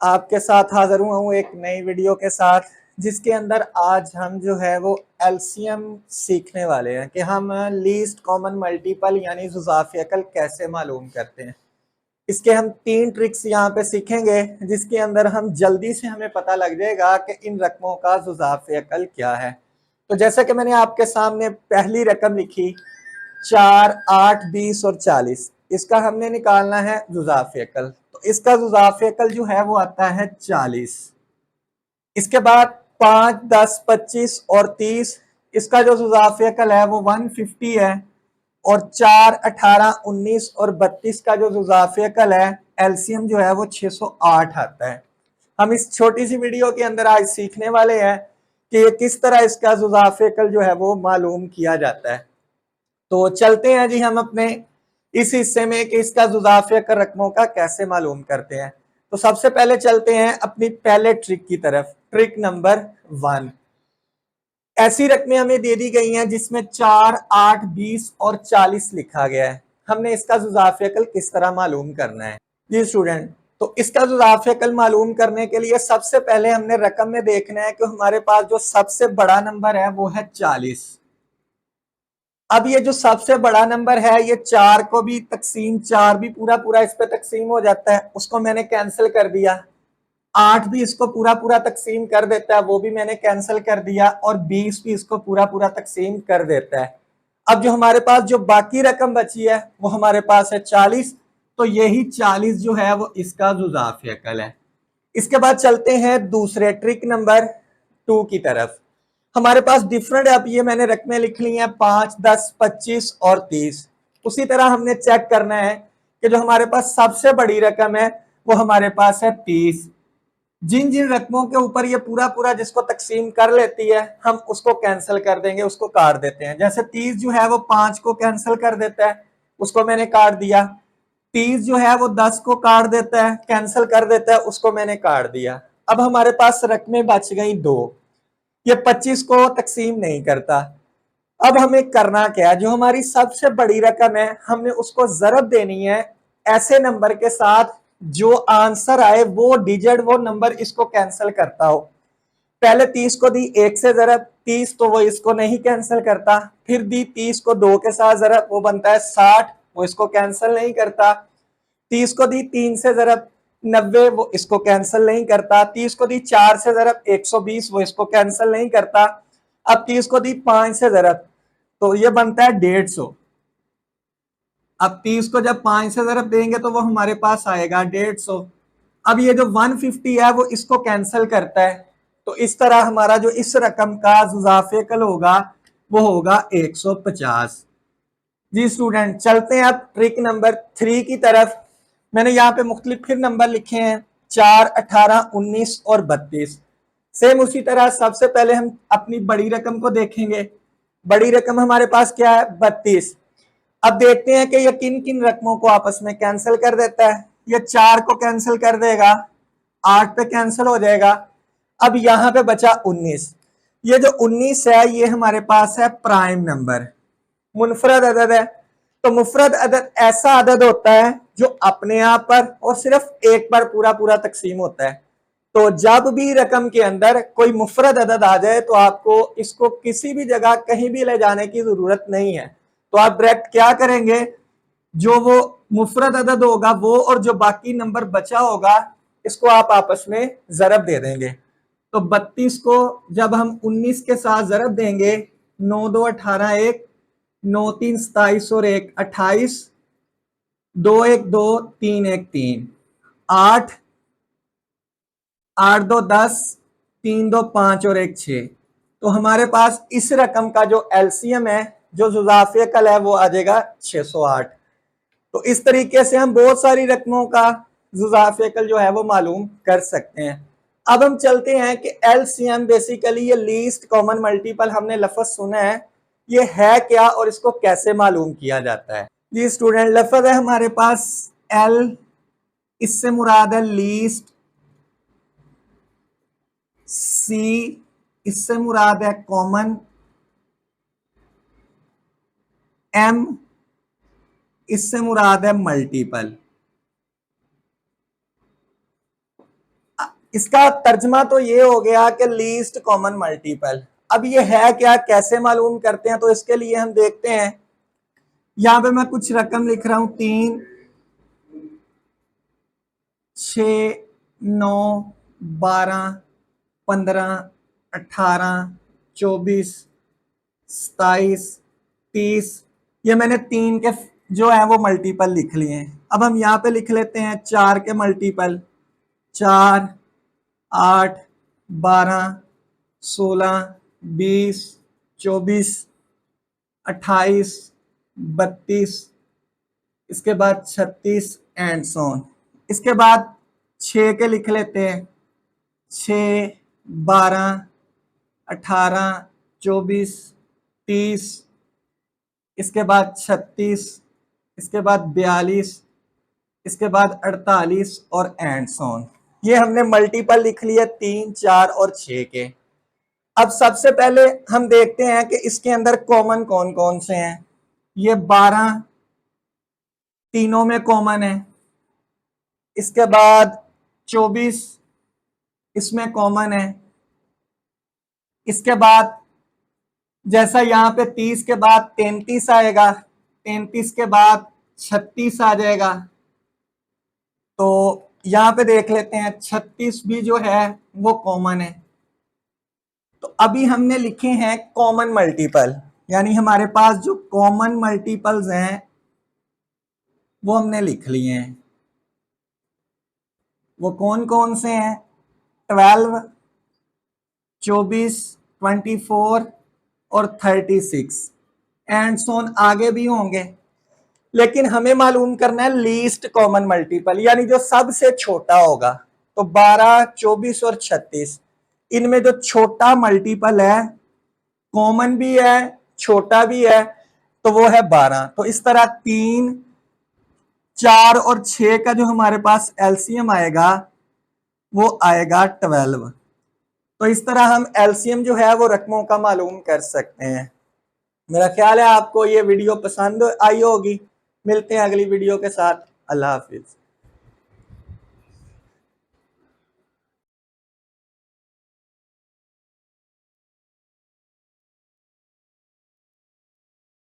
आपके साथ हाजिर हुआ हूँ एक नई वीडियो के साथ, जिसके अंदर आज हम जो है वो एलसीएम सीखने वाले हैं कि हम लीस्ट कॉमन मल्टीपल यानी जुज़ाफ़ी अकल कैसे मालूम करते हैं। इसके हम 3 ट्रिक्स यहाँ पे सीखेंगे, जिसके अंदर हम जल्दी से हमें पता लग जाएगा कि इन रकमों का जुज़ाफ़ी अकल क्या है। तो जैसा कि मैंने आपके सामने पहली रकम लिखी 4, 8, 20 और 40, इसका हमने निकालना है जुज़ाफ़ी अकल। तो इसका जुज़ाफ़ी अकल जो है वो आता है 40। इसके बाद 5, 10, 25 और 30, इसका जो जुज़ाफ़ी अकल है वो 150 है। और 4, 18, 19 और 32 का जो जुज़ाफ़ी अकल है, एलसीएम जो है वो 608 आता है। हम इस छोटी सी वीडियो के अंदर आज सीखने वाले हैं कि किस तरह इसका जुज़ाफ़ी अकल जो है वो मालूम किया जाता है। तो चलते हैं जी हम अपने इस हिस्से में कि इसका जुज़ाफ़ी कर रकमों का कैसे मालूम करते हैं। तो सबसे पहले चलते हैं अपनी पहले ट्रिक की तरफ। ट्रिक नंबर 1, ऐसी रकमें हमें दे दी गई हैं जिसमें 4, 8, 20 और 40 लिखा गया है। हमने इसका जुज़ाफ़ी अकल किस तरह मालूम करना है जी स्टूडेंट। तो इसका जुज़ाफ़ी अकल मालूम करने के लिए सबसे पहले हमने रकम में देखना है कि हमारे पास जो सबसे बड़ा नंबर है वो है 40। अब ये जो सबसे बड़ा नंबर है, ये 4 को भी तकसीम 4 भी पूरा पूरा इस पे तकसीम हो जाता है, उसको मैंने कैंसिल कर दिया। 8 भी इसको पूरा पूरा तकसीम कर देता है, वो भी मैंने कैंसिल कर दिया। और 20 भी इसको पूरा पूरा तकसीम कर देता है। अब जो हमारे पास जो बाकी रकम बची है वो हमारे पास है 40। तो यही 40 जो है वो इसका जुज़ाफ़ी अकल है। इसके बाद चलते हैं दूसरे ट्रिक नंबर 2 की तरफ। हमारे पास डिफरेंट, अब ये मैंने रकमें लिख ली हैं 5, 10, 25 और 30। उसी तरह हमने चेक करना है कि जो हमारे पास सबसे बड़ी रकम है वो हमारे पास है 30। जिन जिन रकमों के ऊपर ये पूरा पूरा जिसको तकसीम कर लेती है, हम उसको कैंसिल कर देंगे, उसको काट देते हैं। जैसे 30 जो है वो 5 को कैंसिल कर देता है, उसको मैंने काट दिया। 30 जो है वो 10 को काट देता है, कैंसिल कर देता है, उसको मैंने काट दिया। अब हमारे पास रकमें बच गई 2। ये 25 को तकसीम नहीं करता। अब हमें करना क्या है, जो हमारी सबसे बड़ी रकम है हमने उसको जरब देनी है ऐसे नंबर के साथ जो आंसर आए वो डिजिट, वो नंबर इसको कैंसिल करता हो। पहले 30 को दी 1 से जरब, 30 तो वो इसको नहीं कैंसिल करता। फिर दी 30 को 2 के साथ जरब, वो बनता है 60, वो इसको कैंसिल नहीं करता। 30 को दी 3 से जरब 90, वो इसको कैंसिल नहीं करता। 30 को दी 4 से जरब 120, वो इसको कैंसिल नहीं करता। अब 30 को दी 5 से जरब, तो ये बनता है 150। अब 30 को जब 5 से जरब देंगे तो वो हमारे पास आएगा 150। अब ये जो 150 है वो इसको कैंसिल करता है। तो इस तरह हमारा जो इस रकम का जुज़ाफ़ी अकल होगा वो होगा 150 जी स्टूडेंट। चलते हैं अब ट्रिक नंबर 3 की तरफ। मैंने यहाँ पे मुख्तलिफ फिर नंबर लिखे हैं 4, 18, 19 और 32। सेम उसी तरह सबसे पहले हम अपनी बड़ी रकम को देखेंगे। बड़ी रकम हमारे पास क्या है 32। अब देखते हैं कि ये किन किन रकमों को आपस में कैंसिल कर देता है। ये 4 को कैंसिल कर देगा, 8 पे कैंसिल हो जाएगा। अब यहाँ पे बचा 19। ये जो 19 है ये हमारे पास है प्राइम नंबर, मुनफरद अदद है। तो मुफरद अदद ऐसा अदद होता है जो अपने आप पर और सिर्फ एक बार पूरा पूरा तकसीम होता है। तो जब भी रकम के अंदर कोई मुफरद अदद आ जाए तो आपको इसको किसी भी जगह कहीं भी ले जाने की जरूरत नहीं है। तो आप डायरेक्ट क्या करेंगे, जो वो मुफरद अदद होगा वो और जो बाकी नंबर बचा होगा इसको आप आपस में जरब दे देंगे। तो 32 को जब हम 19 के साथ जरब देंगे, 9 2 18 1, 9 3 27 और 1 28, 2 1 2 3 1 3, 8 8 2 10, 3 2 5 और 1 6। तो हमारे पास इस रकम का जो एलसीएम है, जो जुज़ाफ़ी अकल है, वो आ जाएगा 608। तो इस तरीके से हम बहुत सारी रकमों का जुज़ाफ़ी अकल जो है वो मालूम कर सकते हैं। अब हम चलते हैं कि एलसीएम बेसिकली ये लीस्ट कॉमन मल्टीपल हमने लफ्ज सुना है, ये है क्या और इसको कैसे मालूम किया जाता है जी स्टूडेंट। लफ्ज है हमारे पास एल, इससे मुराद है लीस्ट। सी, इससे मुराद है कॉमन। एम, इससे मुराद है मल्टीपल। इसका तर्जमा तो ये हो गया कि लीस्ट कॉमन मल्टीपल। अब ये है क्या, कैसे मालूम करते हैं, तो इसके लिए हम देखते हैं। यहां पे मैं कुछ रकम लिख रहा हूं, 3, 6, 9, 12, 15, 18, 24, 27, 30। ये मैंने 3 के जो है वो मल्टीपल लिख लिए हैं। अब हम यहाँ पे लिख लेते हैं 4 के मल्टीपल, 4, 8, 12, 16, 20, 24, 28, 32, इसके बाद 36 एंड सोन। इसके बाद 6 के लिख लेते हैं, 6, 12, 18, 24, 30, इसके बाद 36, इसके बाद 42, इसके बाद 48 और एंड सोन। ये हमने मल्टीपल लिख लिए 3, 4 और 6 के। अब सबसे पहले हम देखते हैं कि इसके अंदर कॉमन कौन कौन से हैं। ये 12 तीनों में कॉमन है। इसके बाद 24 इसमें कॉमन है। इसके बाद जैसा यहाँ पे 30 के बाद 33 आएगा, 33 के बाद 36 आ जाएगा। तो यहाँ पे देख लेते हैं 36 भी जो है वो कॉमन है। तो अभी हमने लिखे हैं कॉमन मल्टीपल, यानी हमारे पास जो कॉमन मल्टीपल्स हैं वो हमने लिख लिए हैं। वो कौन कौन से हैं? 12, 24, 24 और 36 एंड सोन आगे भी होंगे। लेकिन हमें मालूम करना है लीस्ट कॉमन मल्टीपल, यानी जो सबसे छोटा होगा। तो 12, 24 और 36, इनमें जो छोटा मल्टीपल है, कॉमन भी है छोटा भी है, तो वो है 12। तो इस तरह 3, 4 और 6 का जो हमारे पास एलसीएम आएगा वो आएगा 12। तो इस तरह हम एलसीएम जो है वो रकमों का मालूम कर सकते हैं। मेरा ख्याल है आपको ये वीडियो पसंद आई होगी। मिलते हैं अगली वीडियो के साथ। अल्लाह हाफिज।